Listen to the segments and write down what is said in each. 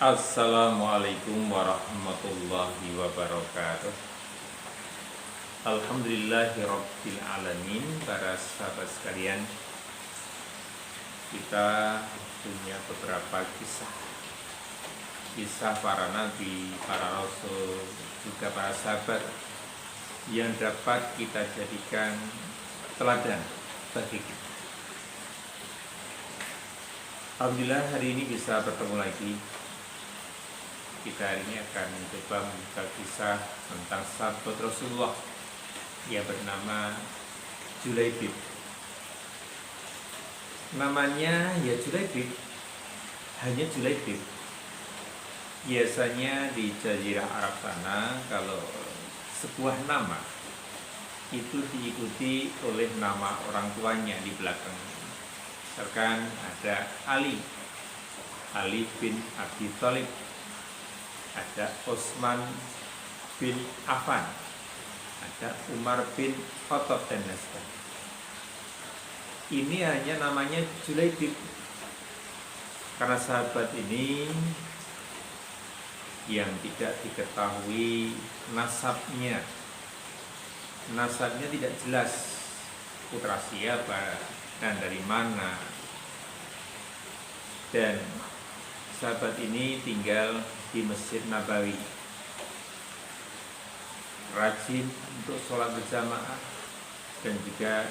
Assalamualaikum warahmatullahi wabarakatuh. Alhamdulillahirabbil alamin. Para sahabat sekalian, kita punya beberapa kisah para nabi, para rasul, juga para sahabat yang dapat kita jadikan teladan bagi kita. Alhamdulillah hari ini bisa bertemu lagi. Kita hari ini akan mencoba membuka kisah tentang sahabat Rasulullah yang bernama Julaibib. Namanya ya Julaibib, hanya Julaibib. Biasanya di Jazirah Arab sana, kalau sebuah nama itu diikuti oleh nama orang tuanya di belakang. Misalkan ada Ali bin Abi Thalib, ada Utsman bin Affan, ada Umar bin Khattab dan lain-lain. Ini hanya namanya Julaibib karena sahabat ini yang tidak diketahui nasabnya tidak jelas, putra siapa dan dari mana. Dan sahabat ini tinggal di Masjid Nabawi, rajin untuk sholat berjamaah dan juga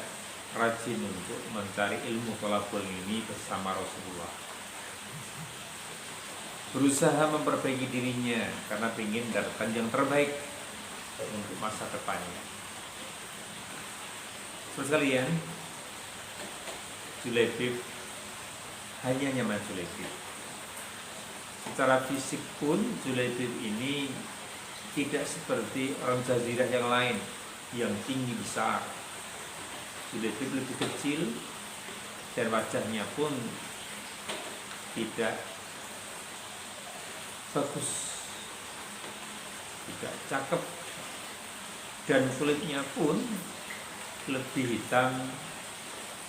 rajin untuk mencari ilmu thalabul ilmi bersama Rasulullah. Berusaha memperbaiki dirinya karena ingin mendapatkan yang terbaik untuk masa depannya. Sekalian, Julaibib hanya nyaman Julaibib. Secara fisik pun Julaibib ini tidak seperti orang jazirah yang lain yang tinggi besar. Julaibib lebih kecil dan wajahnya pun tidak bagus, tidak cakep, dan kulitnya pun lebih hitam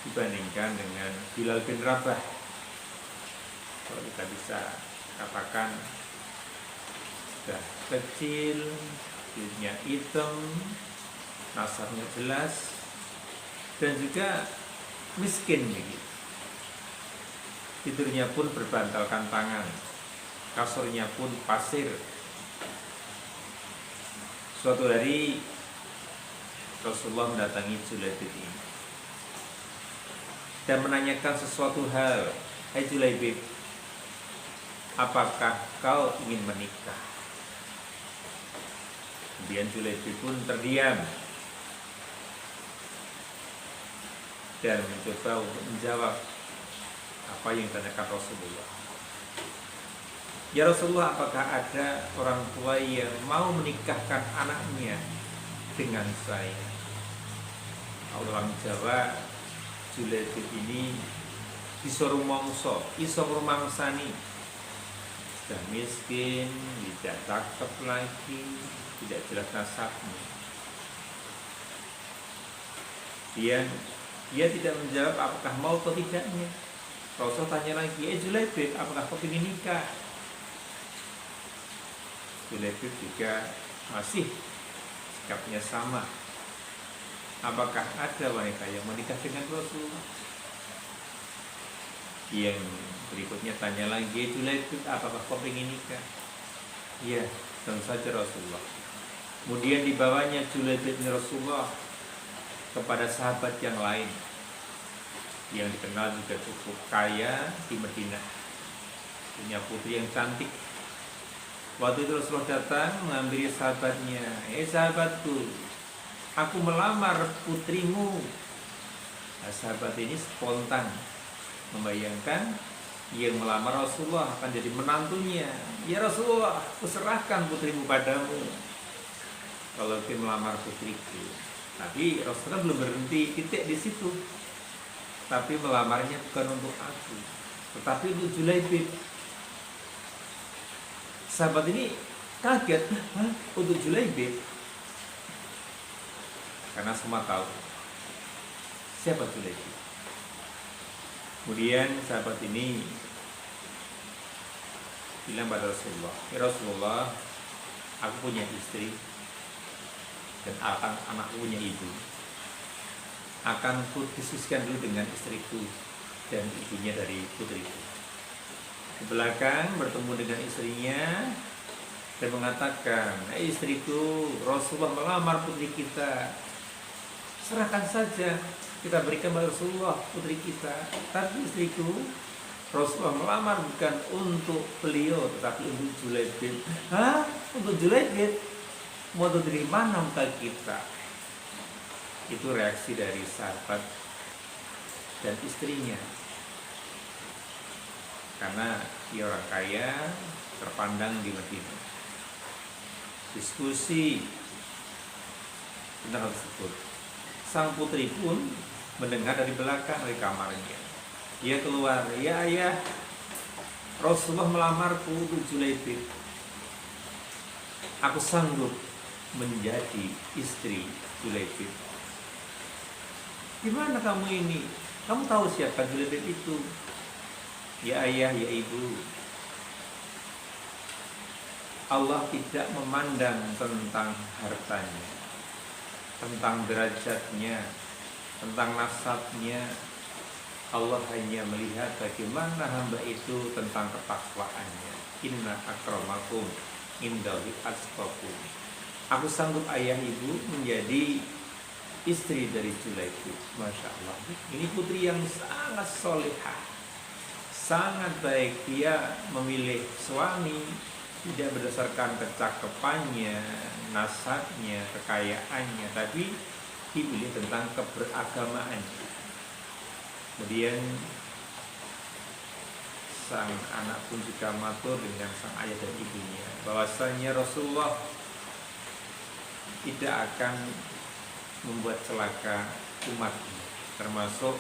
dibandingkan dengan Bilal bin Rabah. Kalau kita bisa katakan sudah kecil, kulitnya hitam, nasabnya jelas, dan juga miskin begitu. Tidurnya pun berbantalkan tangan, kasurnya pun pasir. Suatu hari Rasulullah mendatangi Julaibib ini dan menanyakan sesuatu hal. Hai Julaibib, apakah kau ingin menikah? Kemudian Julaibib pun terdiam dan mencoba untuk menjawab apa yang ditanyakan Rasulullah. Ya Rasulullah, apakah ada orang tua yang mau menikahkan anaknya dengan saya? Orang Jawa, Julaibib ini iso rumangsani, sudah miskin, tidak cakep lagi, tidak jelas nasabnya. Dia tidak menjawab apakah mau atau tidaknya. Rasul tanya lagi, Julaibib, apakah kau ingin nikah? Julaibib juga masih sikapnya sama. Apakah ada wanita yang menikah dengan Rasulullah? Yang berikutnya tanya lagi, Julaibib, apakah kau ingin nikah? Ya, tentu saja Rasulullah. Kemudian dibawanya Julaibib bin Rasulullah kepada sahabat yang lain yang dikenal juga cukup kaya di Madinah, punya putri yang cantik. Waktu itu Rasulullah datang mengambil sahabatnya, sahabatku, aku melamar putrimu. Nah, sahabat ini spontan membayangkan yang melamar Rasulullah akan jadi menantunya. Ya Rasulullah, aku serahkan putrimu padamu kalau ingin melamar putriku. Tapi Rasulullah belum berhenti titik di situ. Tapi melamarnya bukan untuk aku, tetapi untuk Julaibib. Sahabat ini kaget, untuk Julaibib? Karena semua tahu siapa Julaibib. Kemudian sahabat ini bilang pada Rasulullah, ya Rasulullah, aku punya istri dan anakku punya ibu. Akan ku diskusikan dulu dengan istriku dan ibunya dari putriku. Di belakang bertemu dengan istrinya dan mengatakan, istriku, Rasulullah melamar putri kita, serahkan saja, kita berikan pada Rasulullah putri kita. Tapi istriku, Rasulullah melamar bukan untuk beliau, tetapi untuk Julaibib. Hah? Untuk Julaibib? Mau dari mana muka kita? Itu reaksi dari sahabat dan istrinya. Karena dia orang kaya, terpandang di Madinah. Diskusi tentang hal tersebut. Sang putri pun mendengar dari belakang, dari kamarnya. Dia keluar, ya ayah, Rasulullah melamarku untuk Julaibib. Aku sanggup menjadi istri Julaibib. Gimana kamu ini? Kamu tahu siapa Julaibib itu? Ya ayah, ya ibu, Allah tidak memandang tentang hartanya, tentang derajatnya, tentang nasabnya. Allah hanya melihat bagaimana hamba itu tentang ketakwaannya. Inna akramakum indallahi atqakum. Aku sanggup ayah ibu menjadi istri dari Julaibib. Masya Allah. Ini putri yang sangat solehah, sangat baik. Dia memilih suami tidak berdasarkan kecakapannya, nasabnya, kekayaannya, tapi dipilih tentang keberagamaannya. Kemudian sang anak pun juga matur dengan sang ayah dan ibunya bahwasanya Rasulullah tidak akan membuat celaka umatnya, termasuk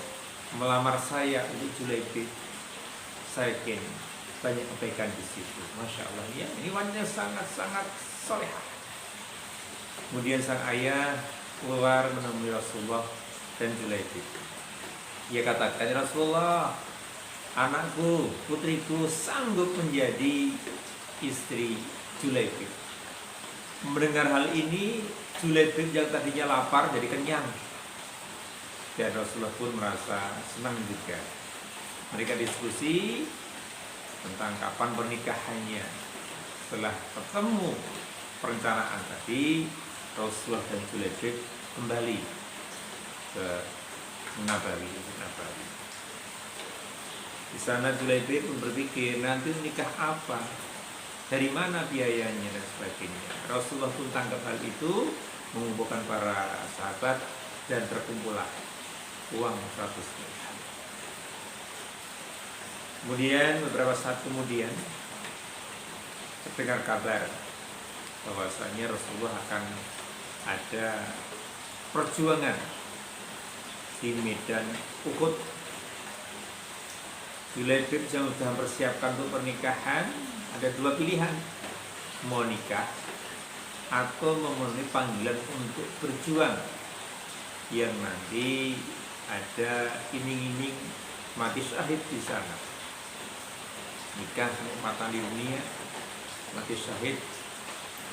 melamar saya untuk Julaibib. Saya yakin banyak kebaikan di situ. Masya Allah, ya, ini wanita sangat-sangat solehah. Kemudian sang ayah keluar menemui Rasulullah dan Julaibib. Ia katakan, Rasulullah, anakku, putriku sanggup menjadi istri Julaibib. Mendengar hal ini, Julaibib yang tadinya lapar jadi kenyang. Dan Rasulullah pun merasa senang juga. Mereka diskusi tentang kapan pernikahannya. Setelah ketemu perencanaan tadi, Rasulullah dan Julaibib kembali ke Nabawi. Di sana Julaibib pun berpikir, nanti menikah apa, dari mana biayanya dan sebagainya. Rasulullah pun tanggap hal itu, mengumpulkan para sahabat dan terkumpullah uang 100 dirham. Kemudian beberapa saat kemudian terdengar kabar bahwasanya Rasulullah akan ada perjuangan di medan Uhud. Julaibib yang sudah mempersiapkan untuk pernikahan, ada dua pilihan, mau nikah atau memenuhi panggilan untuk berjuang yang nanti ada iming-iming mati syahid di sana. Nikah kenikmatan di dunia, mati syahid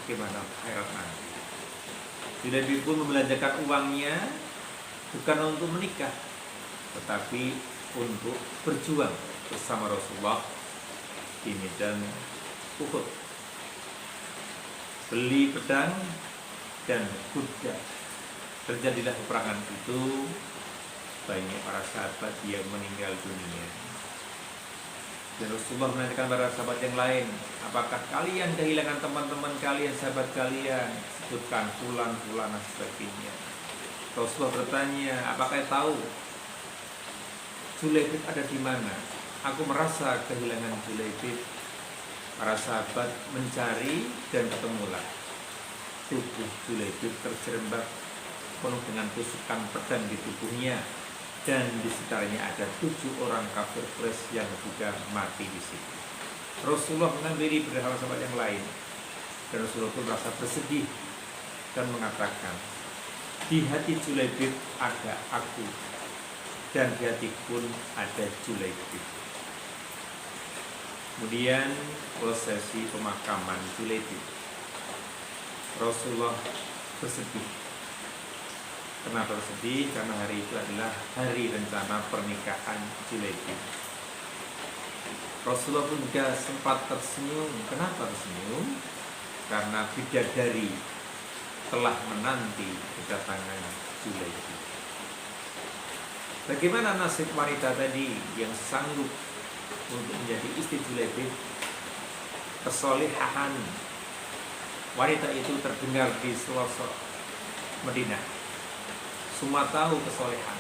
bagaimana akhirat nanti. Julaibib pun membelanjakan uangnya bukan untuk menikah, tetapi untuk berjuang bersama Rasulullah di medan Uhud. Beli pedang dan kuda. Terjadilah peperangan itu, banyak para sahabat yang meninggal dunia. Dan Rasulullah menanyakan para sahabat yang lain, apakah kalian kehilangan teman-teman kalian, sahabat kalian? Sebutkan fulan dan sebagainya. Rasulullah bertanya, apakah tahu Julaibib ada di mana? Aku merasa kehilangan Julaibib. Para sahabat mencari dan ketemulah. Tubuh Julaibib terjerembab penuh dengan tusukan pedang di tubuhnya, dan di sekitarnya ada 7 orang kafir Quraisy yang juga mati di situ. Rasulullah menghampiri beberapa sahabat yang lain, dan Rasulullah pun merasa bersedih dan mengatakan, di hati Julaibib ada aku, dan di hati pun ada Julaibib. Kemudian prosesi pemakaman Julaibib. Rasulullah bersedih. Kenapa bersedih? Karena hari itu adalah hari rencana pernikahan Julaibib. Rasulullah pun juga sempat tersenyum. Kenapa tersenyum? Karena bidadari telah menanti kedatangan Julaibib. Bagaimana nasib wanita tadi yang sanggup untuk menjadi istri Julaibib? Kesolehan wanita itu terdengar di pelosok Madinah. Semua tahu kesolehan,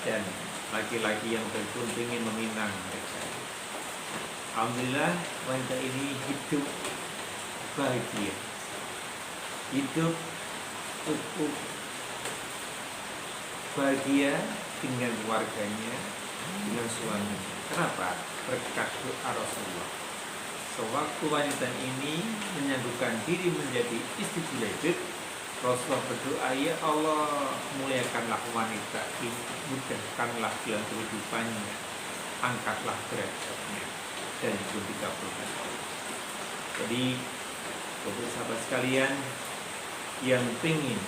dan laki-laki yang betul ingin meminang mereka. Alhamdulillah wanita ini hidup bahagia, hidup cukup bahagia dengan keluarganya, dengan suaminya. Kenapa? Berkat doa Rasulullah. Sewaktu wanita ini menyangguhkan diri menjadi istri Julaibib, Rasulullah berdoa, ya Allah, muliakanlah wanita ini, mudahkanlah jalan kehidupannya, angkatlah derajatnya, dan itu dikabulkan. Jadi, bapak sahabat sekalian yang ingin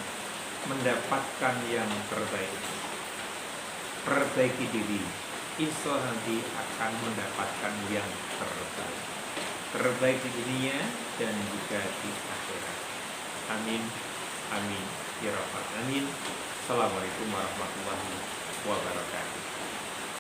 mendapatkan yang terbaik, perbaiki diri, insya Allah nanti akan mendapatkan yang terbaik di dunia dan juga di akhirat. Amin, amin, ya rabbal alamin. Assalamualaikum warahmatullahi wabarakatuh.